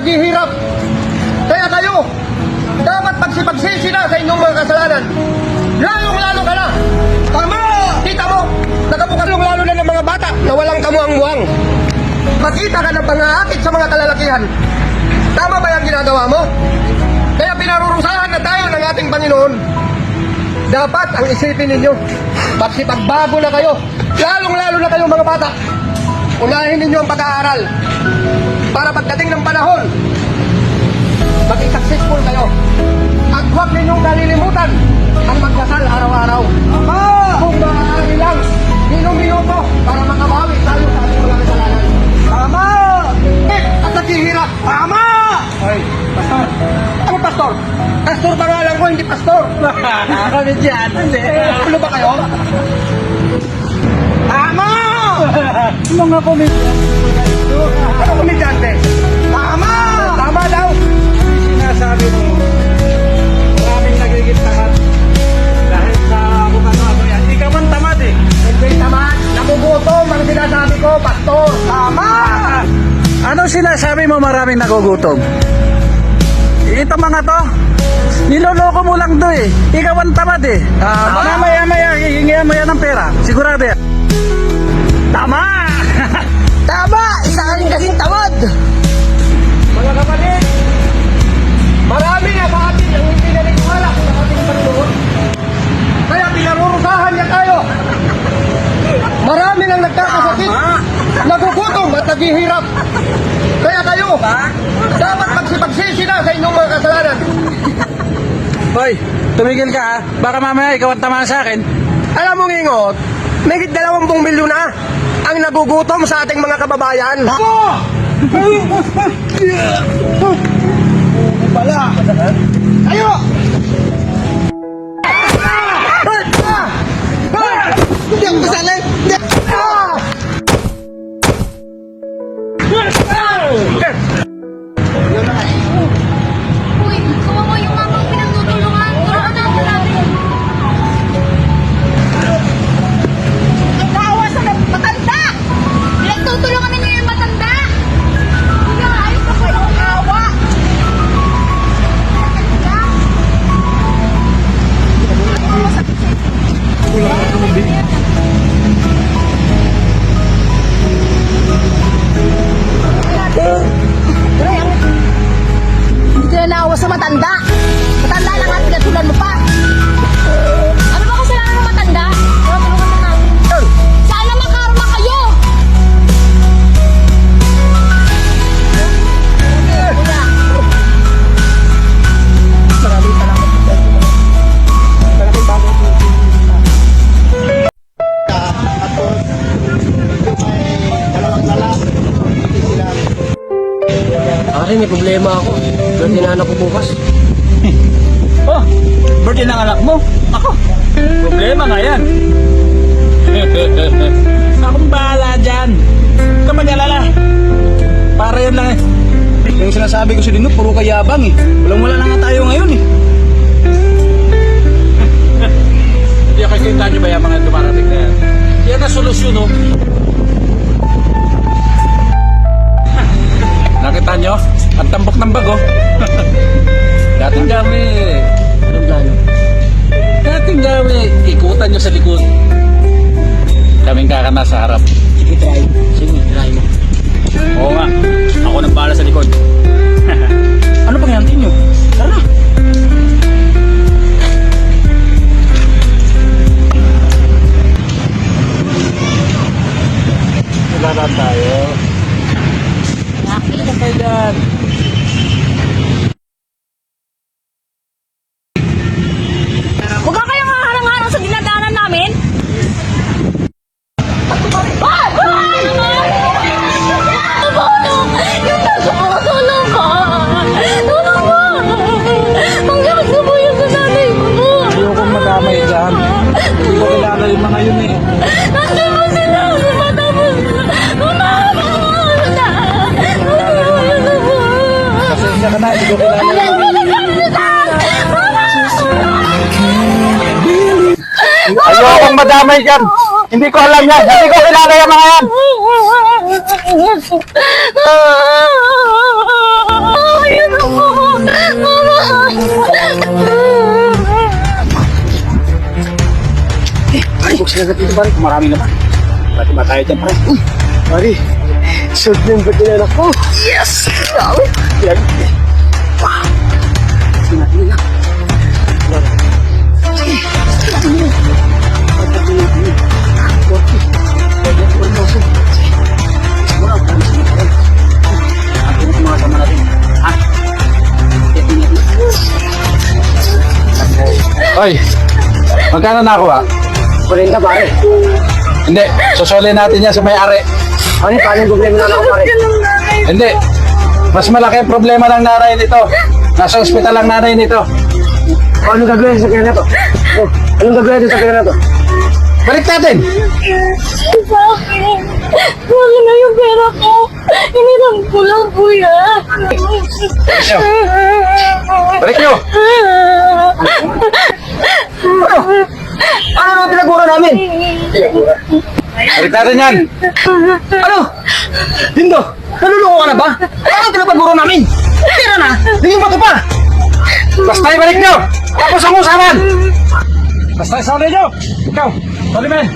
naghihirap. Kaya kayo, dapat pagsipagsisi na sa inyong mga kasalanan. Lalong-lalo ka na. Tama! Kita mo, nagkabukalong-lalo na ng mga bata na walang kamuang-muang. Makita ka ng pangaakit sa mga kalalakihan. Tama ba yung ginagawa mo? Kaya pinarurusahan na tayo ng ating Panginoon. Dapat ang isipin ninyo, pagsipagbago na kayo, lalong-lalo na kayong mga bata. Unahin ninyo ang pag-aaral para pagdating ng panahon, maging successful kayo. At huwag ninyong kalilimutan ang magdasal araw-araw. Kung maaari lang, minuto para makabawi tayo sa ating mga kasalanan. Tama! At naghihirap. Tama! Ay, pastor. Ano pastor? Pastor pangalan ko, hindi pastor. Kami dyan. Ano ba kayo? Tama! Mga komedyante. Ano komedyante? Tama! Tama daw! Sinasabi mo, maraming nagigit tamad. Dahil sa kung ano-ano yan. Ikaw man tamad eh. Hindi tamad. Nagugutom ang sinasabi ko, pastor. Tama! Ano sinasabi mo maraming nagugutom? Ito mga to, niloloko mo lang to eh. Ikaw ang tamad eh. Mamaya-maya, hihingihan mo yan ng pera. Sigurado yan. Tama! Tama! Isa ka rin kasing tamad! Mga kapatid, marami na sa atin ang hindi naniniwala sa ating Panginoon. Kaya pinarurusahan niya tayo. Marami nang nagkakasakit, nagugutom at naghihirap. Kaya kayo, dapat magsipagsisi na sa inyong mga kasalanan. Hoy, tumigil ka ha. Baka mamaya ikaw ang tamaan sa akin. Alam mo, Ngingot, may 20 milyon na ang nagugutom sa ating mga kababayan. Wala. Ayo! Hindi ako kasali! Uy, kawawa yung mamang pinagtutulungan. Tulungan natin natin. Nagkaawa sa matanda! Pinagtutulungan ninyo yung matanda! Kuya, ayos na kayo ang awa! Hindi ka na naawa sa matanda. Matanda lang at pinatulan mo pa. Ano ba kasalanan ng matanda? Tulungan na namin. Sana makarma kayo. Maraming salamat. Malaking bagay po. Ari, may problema ako. Birthday na anak ko bukas. Oh, birthday ng anak mo? Ako, problema nga yan. Akong bahala dyan. Huwag ka mag-alala. Para yan lang eh. Yung sinasabi ko sa Dino, puro kayabang eh. Walang-wala na nga tayo ngayon eh. Hindi ako kita nyo ba yung mga dumarating na yan? Yan na solusyon oh. Nakita nyo? Ang tambok ng bago. Dating kami. Anong plano? Dating kami. Ikutan nyo sa likod. Kaming kakana sa harap. Sige, try. Sige, try mo. Oo nga. Ako nang bahala sa likod. Ano pang yantin nyo? Tara. Wala tayo. Ano kayo dyan? Huwag ka kayong harang-harang sa dinadaanan namin. Tulong! Yung nasa mga tulong ka! Tulong mo! Mangyakit na po yun sa nanay mo! Ayokong madamay dyan. Hindi ko kilala yung mga yun eh. Nandun mo sila! Mata mo sila! Mama! Pasensya ka na, hindi ko kilala yung mga yun. Ayokong madamay dyan. Hindi ko alam yan. Hindi ko kilala yung mga yan. agad dito pare, marami naman. Pati ba tayo dyan pare? Pare, short na yung ba't ko? Yes! Grabe. Yan. Sinabi na. Oy, magkano nakuha? 40 pare. Hindi, susulin natin yan sa may-ari. Ano, paano yung problema na ako pare? Hindi, mas malaki ang problema ng nanay nito. Nasa ospital ang nanay nito. Anong gagawin sa kanya na to? Oh, anong gagawin sa kanya na to? Balik natin! Sa akin. Wala na yung pera ko. Hiniram ko lang, kuya. Balik nyo! Ano naman pinagura namin? Balik natin yan! Ano? Dindo, naluloko ka na ba? Ano pinapaguro namin? Tira na, hindi pa ito pa! Basta ibalik nyo! Tapos ang usapan! Basta isali nyo! Ikaw, Solimen!